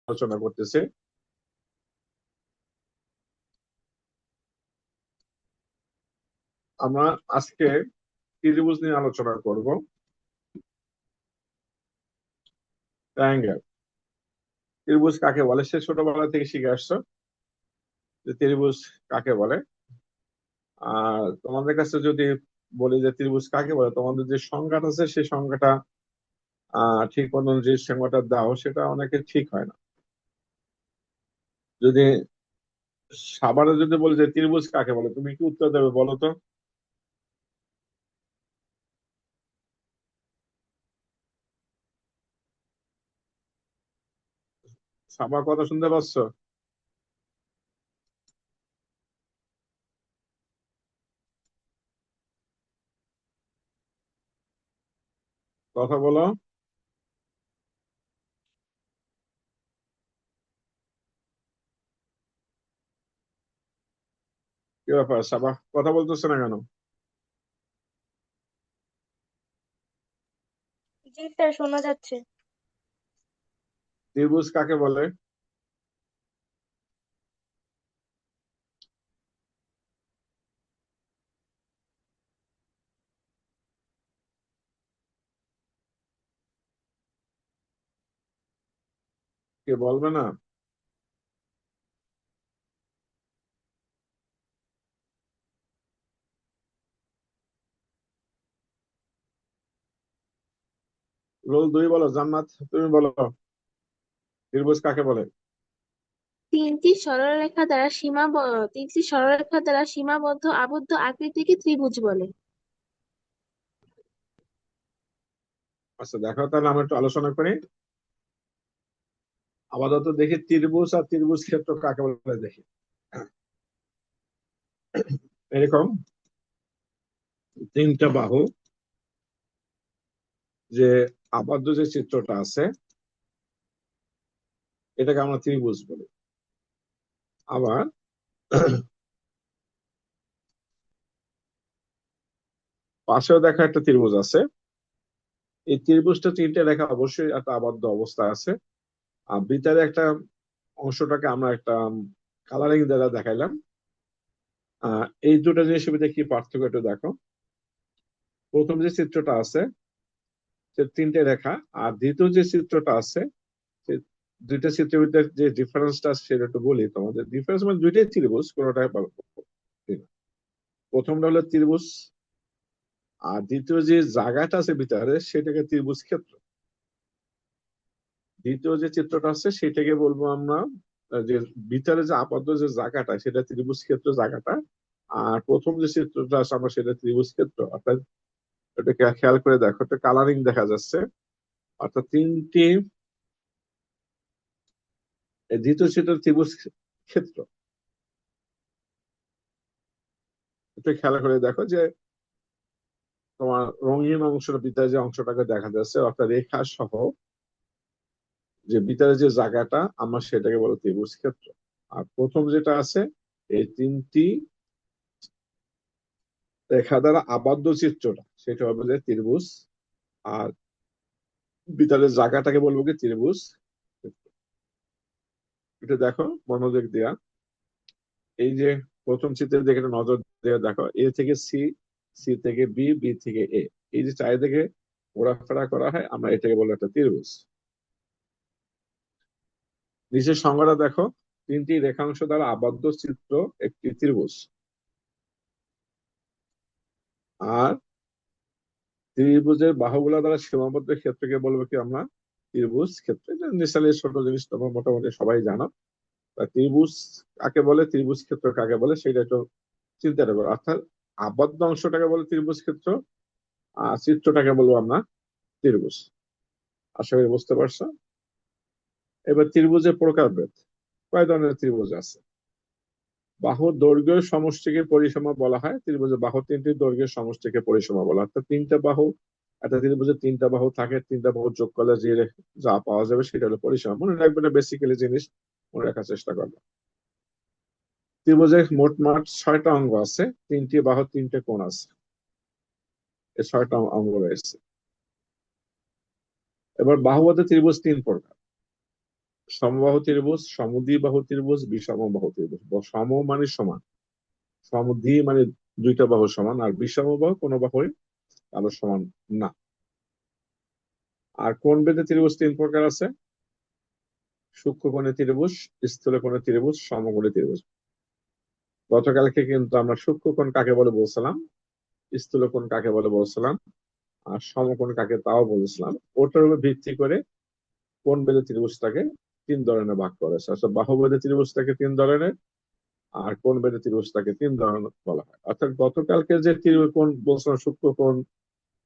আলোচনা করতেছে। আমরা আজকে ত্রিভুজ নিয়ে আলোচনা করব। ট্রায়াঙ্গেল, ত্রিভুজ কাকে বলে? সে ছোটবেলা থেকে শিখে আসছো যে ত্রিভুজ কাকে বলে। আর তোমাদের কাছে যদি বলি যে ত্রিভুজ কাকে বলে, তোমাদের যে সংজ্ঞাটা আছে সেই সংজ্ঞাটা ঠিক মতন যে সংজ্ঞাটা দাও সেটা অনেকে ঠিক হয় না। যদি সাবারে যদি বলি যে ত্রিভুজ কাকে বলে, তুমি কি উত্তর দেবে বলো তো? সাবার কথা শুনতে পাচ্ছ? কথা বলো। কি ব্যাপার, সাবা কথা বলতেছে না কেন? জি স্যার, শোনা যাচ্ছে। ত্রিভুজ কাকে বলে? কে বলবে না? রোল 2 বলো। জান্নাত, তুমি বলো ত্রিভুজ কাকে বলে? তিনটি সরলরেখা দ্বারা সীমাবদ্ধ আবদ্ধ আকৃতিকে ত্রিভুজ বলে। আচ্ছা দেখো, তাহলে আমরা একটু আলোচনা করি। আপাতত দেখি ত্রিভুজ আর ত্রিভুজ ক্ষেত্র কাকে বলে দেখি। এরকম তিনটা বাহু, যে আবদ্ধ যে চিত্রটা আছে এটাকে আমরা ত্রিভুজ বলি। আবার পাশেও দেখা একটা ত্রিভুজ আছে। এই ত্রিভুজটা তিনটে রেখা অবশ্যই একটা আবদ্ধ অবস্থা আছে। আর ভিতরে একটা অংশটাকে আমরা একটা কালারিং দ্বারা দেখাইলাম। এই দুটো জিনিসের ভিতরে কি পার্থক্য একটু দেখো। প্রথম যে চিত্রটা আছে সে তিনটে রেখা, আর দ্বিতীয় যে চিত্রটা আছে সে দুইটা চিত্রের ভিতরে যে ডিফারেন্সটা আছে সেটা একটু বলি তোমাদের। ডিফারেন্স মানে দুইটাই ত্রিভুজ, কোনোটাই প্রথমটা হলো ত্রিভুজ, আর দ্বিতীয় যে জায়গাটা আছে ভিতরে সেটাকে ত্রিভুজ ক্ষেত্র। দ্বিতীয় যে চিত্রটা আছে সেটাকে বলবো আমরা যে ভিতরে যে আবদ্ধ যে জায়গাটা সেটা ত্রিভুজ ক্ষেত্র জায়গাটা। আর প্রথম যে চিত্রটা আছে আমরা সেটা ত্রিভুজ ক্ষেত্র। অর্থাৎ এটাকে খেয়াল করে দেখো, একটা কালারিং দেখা যাচ্ছে। অর্থাৎ তিনটি, দ্বিতীয় চিত্র ত্রিভুজ ক্ষেত্র। এটা খেয়াল করে দেখো যে তোমার রঙিন অংশটা ভিতরে যে অংশটাকে দেখা যাচ্ছে, অর্থাৎ রেখা সহ যে ভিতরে যে জায়গাটা আমরা সেটাকে বলো ত্রিভুজ ক্ষেত্র। আর প্রথম যেটা আছে এই তিনটি রেখা দ্বারা আবদ্ধ চিত্রটা সেটা হবে যে ত্রিভুজ। আর ভিতরের জায়গাটাকে বলবো কি ত্রিভুজ ক্ষেত্র। এটা দেখো মনোযোগ দিয়া। এই যে প্রথম চিত্রের দিকে একটা নজর দিয়ে দেখো, এ থেকে সি, সি থেকে বি, বি থেকে এ, এই যে চারিদিকে ঘোরাফেরা করা হয় আমরা এটাকে বলবো একটা ত্রিভুজ। নিচের সংজ্ঞাটা দেখো, তিনটি রেখাংশ দ্বারা আবদ্ধ চিত্র একটি ত্রিভুজ। আর ত্রিভুজের বাহুগুলো দ্বারা সীমাবদ্ধ ক্ষেত্রকে বলবো কি আমরা ত্রিভুজ ক্ষেত্র। এটা নিশ্চয়ই ছোট জিনিস, তোমরা মোটামুটি সবাই জানো। ত্রিভুজ কাকে বলে, ত্রিভুজ ক্ষেত্র কাকে বলে সেটা একটু চিন্তা করবো। অর্থাৎ আবদ্ধ অংশটাকে বলে ত্রিভুজ ক্ষেত্র, আর চিত্রটাকে বলবো আমরা ত্রিভুজ। আশা করি বুঝতে পারছো। এবার ত্রিভুজের প্রকারভেদ। কয় ধরনের ত্রিভুজ আছে? বাহুর দৈর্ঘ্যের সমষ্টিকে পরিসীমা বলা হয় ত্রিভুজের। বাহু তিনটি দৈর্ঘ্যের সমষ্টিকে পরিসীমা বলা হয়। অর্থাৎ তিনটা বাহু, একটা ত্রিভুজের তিনটা বাহু থাকে, তিনটা বাহু যোগ করলে যে যা পাওয়া যাবে সেটা হলো পরিসীমা। মনে রাখবে না, বেসিক্যালি জিনিস মনে রাখার চেষ্টা করবে। ত্রিভুজের মোটমাট 6টা অঙ্গ আছে, তিনটি বাহু, তিনটে কোণ আছে, এই 6টা অঙ্গ রয়েছে। এবার বাহুবদ্ধ ত্রিভুজ তিন প্রকার। সমবাহু ত্রিভুজ, সমদ্বিবাহু ত্রিভুজ, বিষমবাহু ত্রিভুজ। সম মানে সমান, সমদ্বি মানে দুইটা বাহু সমান, আর বিষমবাহু কোনো বাহুই কারো সমান না। আর কোণ বেঁধে ত্রিভুজ তিন প্রকার আছে: সূক্ষ্মকোণী ত্রিভুজ, স্থূলকোণী ত্রিভুজ, সমকোণী ত্রিভুজ। গতকালকে কিন্তু আমরা সূক্ষ্মকোণ কাকে বলে বলছিলাম, স্থূলকোণ কাকে বলে বলছিলাম, আর সমকোণ কাকে তাও বলেছিলাম। ওটার উপর ভিত্তি করে কোণ বেঁধে ত্রিভুজটাকে তিন ধরনের ভাগ করেছে। অর্থাৎ বাহু বেঁধে ত্রিভুজটাকে তিন ধরনের, আর কোণ বেঁধে ত্রিভুজটাকে তিন ধরনের বলা হয়। অর্থাৎ গতকালকে যে ত্রিকোণ বলছিলাম, সূক্ষ্মকোণ,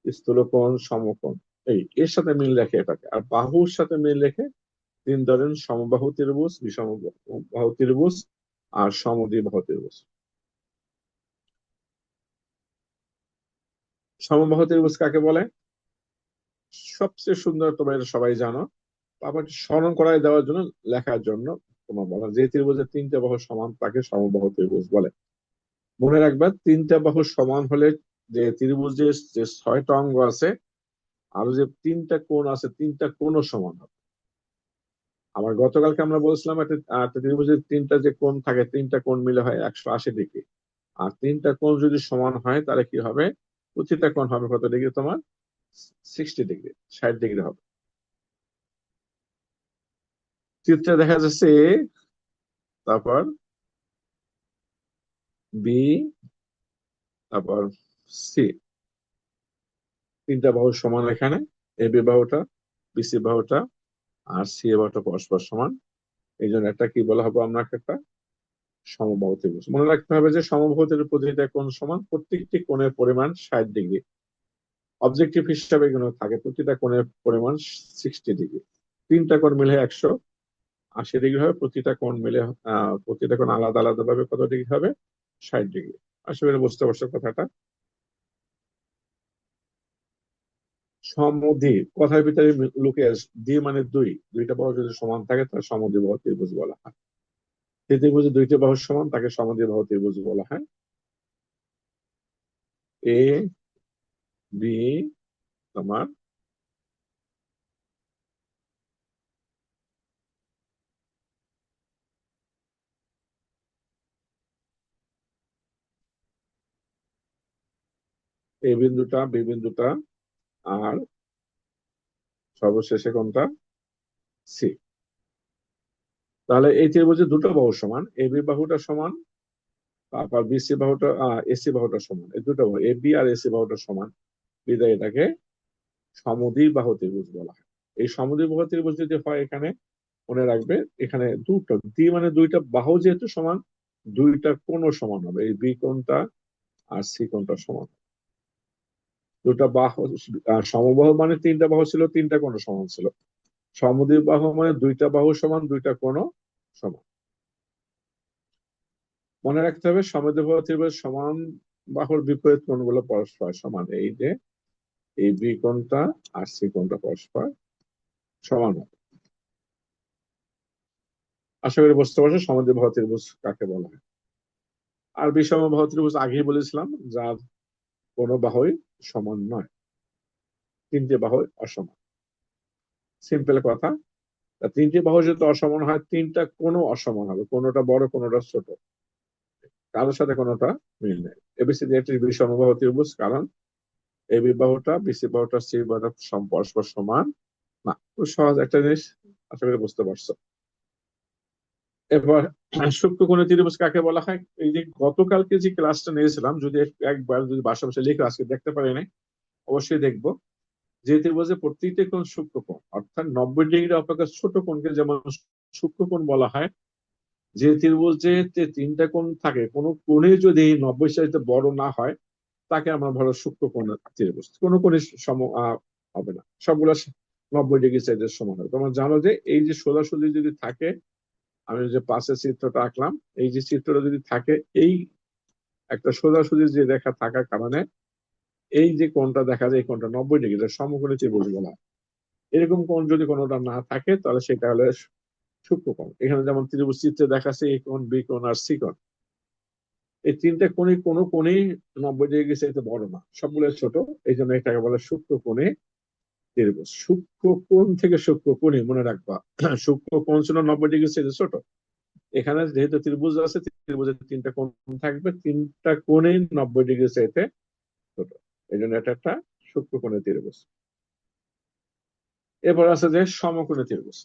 স্থূলকোণ, সমকোণ, এর সাথে মিল রেখে এটাকে, আর বাহুর সাথে মিল রেখে তিন ধরেন: সমবাহু ত্রিভুজ, বিষমবাহু ত্রিভুজ, আর সমদ্বিবাহু ত্রিভুজ। সমবাহু ত্রিভুজ কাকে বলে? সবচেয়ে সুন্দর, তোমরা এটা সবাই জানো, আবার স্মরণ করাই দেওয়ার জন্য, লেখার জন্য তোমার বলা, যে ত্রিভুজের তিনটে বাহু সমান তাকে সমবাহু ত্রিভুজ বলে। মনে রাখবা, তিনটা বাহু সমান হলে যে ত্রিভুজের যে ছয়টা অঙ্গ আছে, আর যে তিনটা কোণ আছে, তিনটা কোণও সমান হবে। আবার গতকালকে আমরা বলছিলাম একটা একটা ত্রিভুজের তিনটা যে কোণ থাকে, তিনটা কোণ মিলে হয় 180 ডিগ্রি। আর তিনটা কোণ যদি সমান হয় তাহলে কি হবে? প্রতিটা কোণ হবে কত ডিগ্রি? তোমার 60 ডিগ্রি, 60 ডিগ্রি হবে। চিত্রে দেখা যাচ্ছে এ, তারপর বি, তারপর সি, তিনটা বাহু সমান এখানে। এ বি বাহুটা, বিসি বাহুটা, আর সি এ বাহুটা পরস্পর সমান। এই জন্য একটা কি বলা হবে আমরা, একটা সমবাহু ত্রিভুজ। মনে রাখতে হবে যে সমবাহু ত্রিভুজের প্রতিটা কোণ সমান, প্রত্যেকটি কোণের পরিমাণ 60 ডিগ্রি। অবজেক্টিভ হিসাবে এগুলো থাকে, প্রতিটা কোণের পরিমাণ 60 ডিগ্রি। তিনটা কোণ মিলে 180 ডিগ্রি হবে। প্রতিটা কোণ মিলে প্রতিটা কোণ আলাদা আলাদা ভাবে কত ডিগ্রি হবে? 60 ডিগ্রি। আশা করি বুঝতে পারছো কথাটা। সমদ্বি কথার ভিতরে লুকে আছে, দ্বি মানে দুই, দুইটা বাহু যদি সমান থাকে তাহলে সমদ্বিবাহু ত্রিভুজ বলা হয়। যে ত্রিভুজে দুইটা বাহু সমান তাকে সমদ্বিবাহু ত্রিভুজ বলা হয়। এ বি, তোমার এ বিন্দুটা, বি বিন্দুটা, আর সর্বশেষে কোনটা? সি। তাহলে এই ত্রিভুজে দুটো বাহু সমান, এ বি বাহুটা সমান, তারপর বিসি বাহুটা, এসি বাহুটা সমান। এই দুটো বাহু এ বি আর এসি বাহুটা সমান, বিধায় এটাকে সমদ্বিবাহু ত্রিভুজ বলা হয়। এই সমদ্বিবাহু ত্রিভুজ যদি হয় এখানে, মনে রাখবে এখানে দুটো দ্বি মানে দুইটা বাহু যেহেতু সমান, দুইটা কোণও সমান হবে। এই বি কোণটা আর সি কোণটা সমান। দুটা বাহু, সমবাহু মানে তিনটা বাহু ছিল, তিনটা কোণ সমান ছিল। সমদ্বিবাহু মানে দুইটা বাহু সমান, দুইটা কোণও সমান। মনে রাখতে হবে সমদ্বিবাহু ত্রিভুজ সমান বাহুর বিপরীত কোণগুলো পরস্পর সমান। এই যে এই বি কোণটা আর সি কোণটা পরস্পর সমান হবে। আশা করি বুঝতে পারছো সমদ্বিবাহু ত্রিভুজ কাকে বলা হয়। আর বিষমবাহু ত্রিভুজ আগেই বলেছিলাম, যার কোনো বাহুই সমান নয়, তিনটে বাহুই অসমান। সিম্পল কথা। তা তিনটি বাহু যদি অসমান হয়, তিনটা কোনো অসমান হবে, কোনোটা বড় কোনোটা ছোট, কারোর সাথে কোনোটা মিল নেই। এবিসিডি একটি বিষমবাহু ত্রিভুজ, কারণ এই বাহুটা, বিসি বাহুটা, সি বাহুটা পরস্পর সমান না। খুব সহজ একটা জিনিস, আশা করি বুঝতে পারছো। এবার সূক্ষ্মকোণী ত্রিভুজ কাকে বলা হয়? এই যে গতকালকে যে ক্লাসটা নিয়েছিলাম, যদি একবার যদি বাসা বাসা লিখে আজকে দেখতে পারি নাই, অবশ্যই দেখবো। যে ত্রিভুজে প্রত্যেকটি কোণ সূক্ষ্মকোণ, অর্থাৎ 90 ডিগ্রি অপেক্ষা ছোট কোণকে যেমন সূক্ষ্মকোণ বলা হয়। যে ত্রিভুজে তিনটা কোণ থাকে, কোনো কোণে যদি 90 চাইতে বড় না হয়, তাকে আমরা বলো সূক্ষ্মকোণ ত্রিভুজ। কোনো কোণে হবে না, সবগুলো 90 ডিগ্রি চাইতে সমান হবে। তোমরা জানো যে এই যে সোজাসুজি যদি থাকে, আমি যে পাশের চিত্রটা আঁকলাম, এই যে চিত্রটা যদি থাকে, এই একটা সোজাসুজি যে রেখা থাকার কারণে এই যে কোণটা দেখা যায়, এই কোণটা 90 ডিগ্রি, সমকোণী ত্রিভুজ বলা হয়। এরকম কোণ যদি কোনোটা না থাকে তাহলে সেটা হলে সূক্ষ্মকোণ। এখানে যেমন ত্রিভুজ চিত্রে দেখাচ্ছে, এই কোণ, বি কোণ আর সি কোণ, এই তিনটে কোণই কোনো কোণেই 90 ডিগ্রি চাইতে বড় না, সবগুলো ছোট। এই জন্য এটাকে বলে সূক্ষ্মকোণী ত্রিভুজ সূক্ষ্ম কোণ থেকে সূক্ষ্ম কোণই মনে রাখবা। সূক্ষ্ম কোণ ছিল 90 ডিগ্রি চেয়ে ছোট। এখানে যেহেতু ত্রিভুজ আছে, ত্রিভুজের তিনটা কোণ থাকবে, তিনটা কোণই 90 ডিগ্রি চাইতে ছোট। এই জন্য এটা একটা সূক্ষ্ম কোণের ত্রিভুজ। এরপর আছে যে সমকোণী ত্রিভুজ।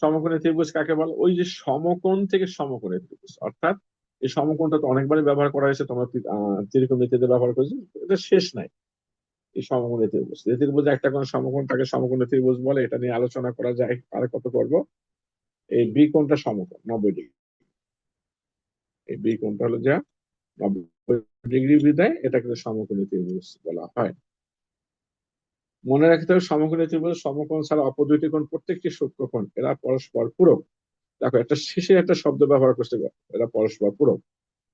সমকোণী ত্রিভুজ কাকে বলে? ওই যে সমকোণ থেকে সমকোণী ত্রিভুজ, অর্থাৎ এই সমকোণটা তো অনেকবারই ব্যবহার করা হয়েছে, তোমার ত্রিকোণমিতিতে ব্যবহার করেছে, এটা শেষ নাই। এই সমকোণী ত্রিভুজ, যে ত্রিভুজে একটা কোণ সমকোণ তাকে সমকোণী ত্রিভুজ বলে। এটা নিয়ে আলোচনা করা যায়, আর কত করব। এই বি কোণটা সমকোণ 90 ডিগ্রি। এই বি কোণটা হলো যা 90 ডিগ্রি বিদায়, এটা কিন্তু সমকোণী ত্রিভুজ বলা হয়। মনে রাখতে হবে সমকোণী ত্রিভুজ সমকোণ ছাড়া অপর দুইটি কোণ প্রত্যেকটি সূক্ষ্মকোণ, এরা পরস্পর পূরক। দেখো একটা শেষে একটা শব্দ ব্যবহার করতে, এরা পরস্পর পূরক।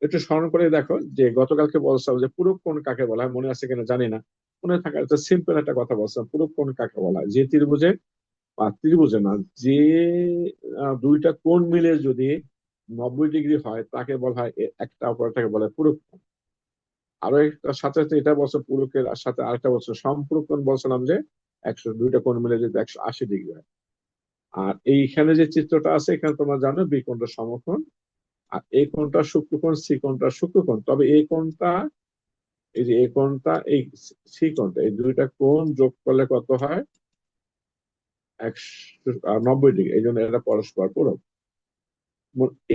একটু স্মরণ করে দেখো যে গতকালকে বলছিলাম যে পূরক কোণ কাকে বলা হয়, মনে আছে কিনা জানি না। মনে থাকার একটা সিম্পল একটা কথা বলছিলাম, পূরক কোণ কাকে বলা হয়? যে ত্রিভুজে বা ত্রিভুজে না, যে দুইটা কোণ মিলে যদি 90 ডিগ্রি হয় তাকে বলা হয় একটা অপরটাকে বলা হয় পূরক কোণ। আরো একটা সাথে সাথে এটা বলছো পূরকের সাথে আরেকটা বলছো সম্পূরক কোণ, বলছিলাম যে দুইটা কোণ মিলে যদি 180 ডিগ্রি হয়। আর এইখানে যে চিত্রটা আছে এখানে তোমরা জানো বি কোণটা সমকোণ, আর এই কোণটা সূক্ষ্মকোণ, সি কোণটা সূক্ষ্মকোণ। তবে এই কোণটা, এই যে এই কোণটা, এই সি কোণটা, এই দুইটা কোণ যোগ করলে কত হয়? 190 ডিগ্রি। এই জন্য এরা পরস্পর পূরক।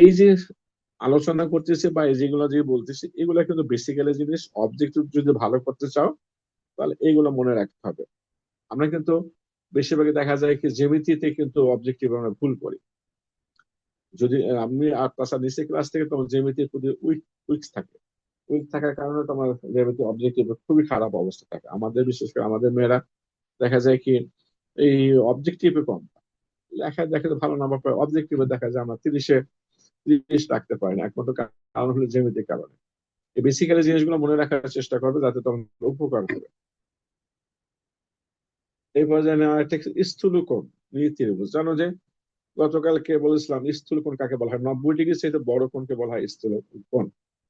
এই যে আলোচনা করতেছি বা এই যেগুলো যে বলতেছি, এগুলো কিন্তু বেসিক্যালি জিনিস। অবজেক্টিভ যদি ভালো করতে চাও তাহলে এইগুলো মনে রাখতে হবে। আমরা কিন্তু বেশিরভাগই দেখা যায় কি জ্যামিতিতে কিন্তু অবজেক্টিভ আমরা ভুল করি। যদি আমি আর তাছাড়া নিচে ক্লাস থেকে তোমার জ্যামিতির প্রতি উইক থাকে, উইক থাকার কারণে তোমার জ্যামিতি অবজেক্টিভ খুবই খারাপ অবস্থা থাকে। আমাদের বিশেষ করে আমাদের মেয়েরা দেখা যায় কি এই অবজেক্টিভে কম, লেখায় দেখে তো ভালো নাম্বার পায়, অবজেক্টিভে দেখা যায় আমরা 30 রাখতে পারি না। একমাত্র কারণ হলো জ্যামিতির কারণে। এই বেসিক্যালি জিনিসগুলো মনে রাখার চেষ্টা করবে যাতে তোমার উপকার হবে। এই পর্যায়ে একটা স্থূলকোণ ত্রিভুজ জানো যে গতকালকে বলেছিলাম স্থূলকোণ কাকে বলা হয়? 90 ডিগ্রি চাইতে বড় কোণকে বলা হয় স্থূলকোণ।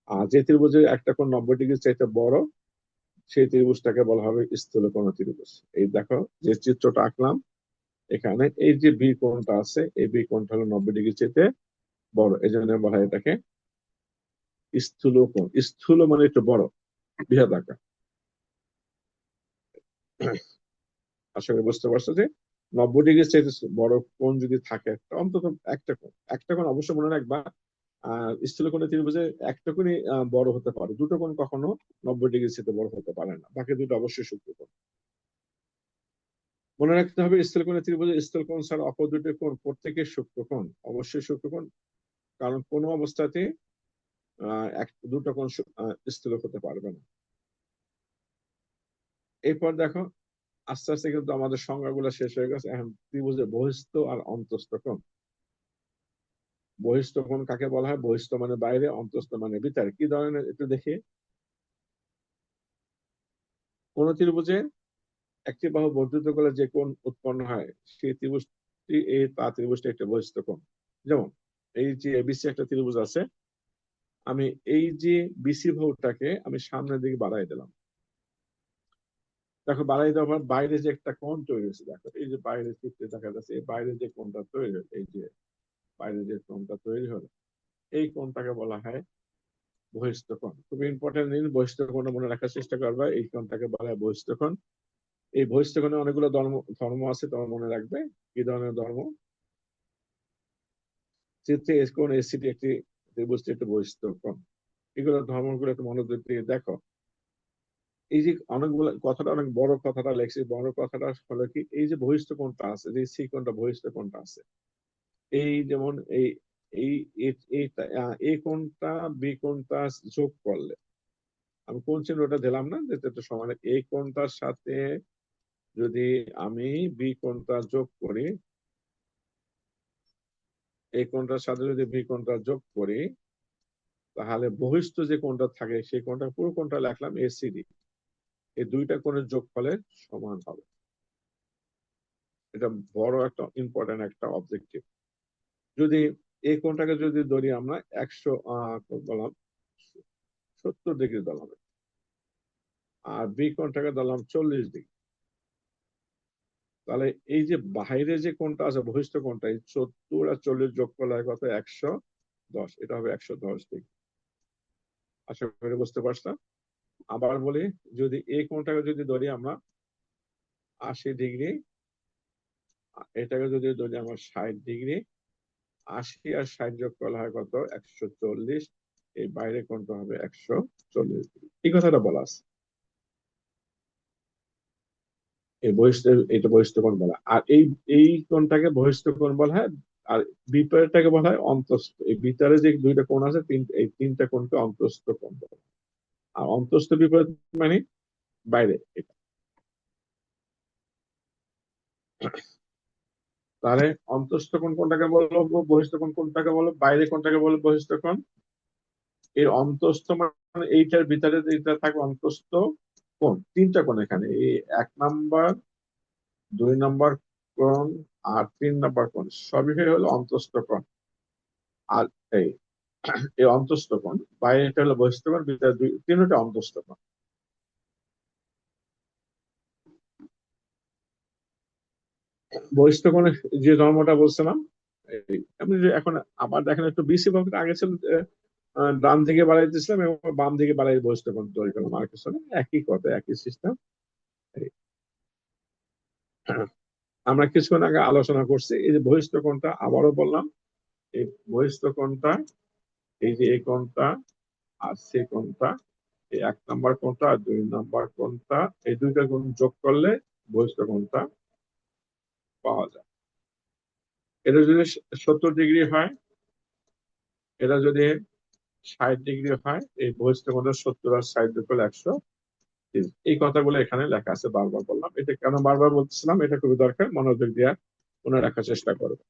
আর যে ত্রিভুজে একটা কোণ 90 ডিগ্রি চাইতে বড়, সেই ত্রিভুজটাকে বলা হবে স্থূলকোণ ত্রিভুজ। এই দেখো যে চিত্রটা আঁকলাম এখানে, এই যে বি কোণটা আছে, এই বি কোণটা হলো 90 ডিগ্রি চাইতে বড়, এই জন্য বলা হয় এটাকে স্থূলকোণ। স্থূল মানে একটু বড়, বৃহদাকার। আশা করি বুঝতে পারছো যে 90 ডিগ্রি চাইতে বড় কোণ যদি থাকে, অন্তত একটা কোণ অবশ্যই মনে রাখবা। স্থূলকোণের ত্রিভুজে একটা কোণই বড় হতে পারে, দুটো কোণ কখনো 90 ডিগ্রি চাইতে বড় হতে পারে না, বাকি দুটো অবশ্যই সূক্ষ্মকোণ। মনে রাখতে হবে স্থূলকোণের ত্রিভুজে স্থূলকোণ ছাড়া অপর দুটি কোণ প্রত্যেকের সূক্ষ্মকোণ, অবশ্যই সূক্ষ্মকোণ। কারণ কোনো অবস্থাতে দুটো কোণ স্থূলক হতে পারবে না। এরপর দেখো আস্তে আস্তে কিন্তু আমাদের সংজ্ঞাগুলো শেষ হয়ে গেছে। এখন ত্রিভুজের বহিস্থ আর অন্তস্থ কোণ। বহিস্থ কোণ কাকে বলা হয়? বহিস্থ মানে বাইরে, অন্তস্থ মানে ভিতরে। কি ধরনের একটু দেখি। কোন ত্রিভুজে একটি বাহু বর্ধিত করলে যে কোণ উৎপন্ন হয় সেই ত্রিভুজটি, এই তা ত্রিভুজটি একটা বহিস্থ কোণ। যেমন এই যে এবিসি একটা ত্রিভুজ আছে, আমি এই যে বিসি বাহুটাকে আমি সামনের দিকে বাড়াই দিলাম। দেখো বাড়াই দেওয়ার পর বাইরে যে একটা কোণ তৈরি হয়েছে, দেখো এই যে বাইরে চিত্রে দেখা যাচ্ছে, এই বাইরে যে কোণটা তৈরি হলো, এই যে বাইরে যে কোণটা তৈরি হলো, এই কোণটাকে বলা হয় বহিস্থ কোণ। খুব ইম্পর্টেন্ট জিনিস, বহিস্থ কোণ মনে রাখার চেষ্টা করবা। এই কোণটাকে বলা হয় বহিস্থ কোণ। এই বহিস্থ কোণে অনেকগুলো ধর্ম ধর্ম আছে, তোমার মনে রাখবে কি ধরনের ধর্ম। চিত্রে কোণ এসিটি একটি ত্রিভুজটি একটি বহিস্থ কোণ। এগুলো ধর্মগুলো একটু মনোযোগ দিয়ে দেখো। এই যে অনেকগুলো কথাটা, অনেক বড় কথাটা লেখছি, বড় কথাটা হলো কি, এই যে বহিস্থ কোণটা আছে, যে সি কোণটা বহিস্থ কোণটা আছে, এই যেমন এই এই এই কোণটা বি কোণটা যোগ করলে, আমি কোন চিহ্নটা দিলাম না, যেটা একটু সমান, এই কোণটার সাথে যদি আমি বি কোণটা যোগ করি, এই কোণটার সাথে যদি বি কোণটা যোগ করি, তাহলে বহিস্থ যে কোণটা থাকে সেই কোণটা, পুরো কোণটা লিখলাম এসিডি। এই দুইটা কোণের যোগফলের সমান হবে। এটা বড় একটা ইম্পর্টেন্ট একটা অবজেক্টিভ। যদি এই কোণটাকে যদি ধরি আমরা 100 বললাম 70 ডিগ্রি ধরলাম, আর বি কোণটাকে ধরলাম 40 ডিগ্রি, তাহলে এই যে বাইরে যে কোণটা আছে বহিষ্ঠ কোণটা, এই 70 আর 40 যোগ করলে হয় কত? 110। এটা হবে 110 ডিগ্রি। আশা করি বুঝতে পারছেন। আবার বলি, যদি এই কোণটাকে যদি ধরি আমরা 80 ডিগ্রি, এটাকে যদি ধরি আমরা 60 ডিগ্রি, 80 আর 60 যোগ করলে হয় কত? 140। এই বাইরে কোণটা হবে 140 ডিগ্রি। এই কথাটা বলা আছে। এই বহিষ্ঠ, এটা বহিষ্ঠ কোণ বলা। আর এই এই কোণটাকে বহিষ্ঠ কোণ বলা হয়। আর বিপরীতটাকে বলা হয় অন্তস্থ। এই ভিতরে যে দুইটা কোণ আছে, এই তিনটা কোণকে অন্তস্থ কোণ বলা হয়। আর অন্তস্থ বিপরীত মানে বাইরে এটা। তাহলে অন্তস্থ কোণ কোনটাকে বলবো, বহিষ্ঠ কোণ কোনটাকে বলবো, বাইরে কোনটাকে বলবো বহিষ্ঠ কোণ। এই অন্তস্থ মানে এইটার ভিতরে যেটা থাকে অন্তস্থ কোণ, তিনটা কোণ এখানে। এই 1 নাম্বার, 2 নাম্বার কোণ আর 3 নাম্বার কোণ সবই হলো অন্তস্থ কোণ। আর এই এই অন্তস্থ কোণ, বাইরেটা হলো বহিষ্ঠ কোণ, ভিতরে তিনটা অন্তস্থ কোণ। বহিষ্ঠ কোণের যে ধর্মটা বলছিলাম, আমি যে এখন আবার দেখেন একটু বিসি ভাবে আগে ছিল ডান দিকে বাড়াই দিয়েছিলাম এবং বাম দিকে বাড়াই বহিষ্ঠ কোণ তৈরি করলাম। আর কিছু না, একই কথা, একই সিস্টেম। আমরা কিছুক্ষণ আগে আলোচনা করছি এই যে বহিষ্ঠ কোণটা, আবারও বললাম, এই বহিষ্ঠ কোণটা, এই যে এই কোণটা আর সেই কোণটা, এই 1 নাম্বার কোণটা আর 2 নাম্বার কোণটা, এই দুইটা কোণ যোগ করলে বহিষ্ঠ কোণটা পাওয়া যায়। এটা যদি 70 ডিগ্রি হয়, এটা যদি 60 ডিগ্রি হয়, এই বহিষ্ঠ কোণটা 70 আর 60 যোগ করলে 130। এই কথাগুলো এখানে লেখা আছে, বারবার বললাম। এটা কেন বারবার বলছিলাম, এটা খুবই দরকার, মনোযোগ দিয়ে মনে রাখার চেষ্টা করবে।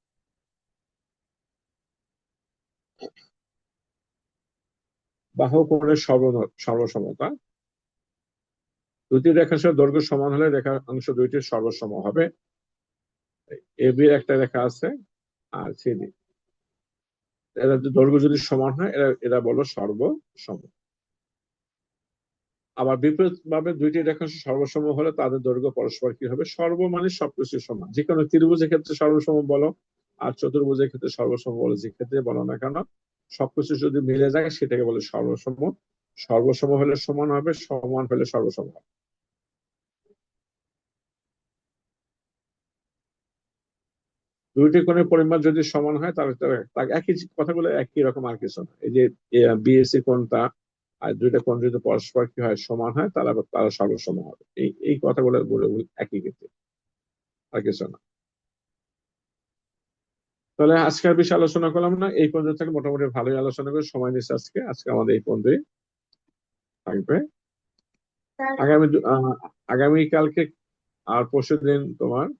বাহু কোণের সর্বসমতা। দুটি রেখাংশের দৈর্ঘ্য সমান হলে রেখাংশ দুইটির সর্বসম হবে। এবি একটা রেখা আছে আর সিডি, এরা দৈর্ঘ্য যদি সমান হয় এরা এরা বলো সর্বসম। আবার বিপরীত ভাবে দুইটি রেখাংশ সর্বসম হলে তাদের দৈর্ঘ্য পরস্পর কি হবে? সর্ব মানে সবকিছু সমান। যে কোনো ত্রিভুজের ক্ষেত্রে সর্বসম বলো আর চতুর্ভুজের ক্ষেত্রে সর্বসম বলো, যে ক্ষেত্রে বলো না কেন, সবকিছু যদি মিলে যায় সেটাকে বলে সর্বসম। সর্বসম হলে সমান হবে, সমান হলে সর্বসম হবে। দুইটি কোণের পরিমাণ যদি সমান হয় তাহলে তার একই কথাগুলো একই রকম, আর কিছু না। এই যে বিএসসি কোণটা আর দুইটা কোণ যদি পরস্পর কি হয়? সমান হয়, তাহলে তারা সর্বসম হবে। এই এই কথাগুলো বলে একই ক্ষেত্রে, আর কিছু না। তাহলে আজকে আর বেশি আলোচনা করলাম না, এই পর্যন্ত থেকে মোটামুটি ভালোই আলোচনা করে সময় নিচ্ছে। আজকে আজকে আমাদের এই পর্যন্তই থাকবে। আগামী আগামী কালকে আর পরশু দিন তোমার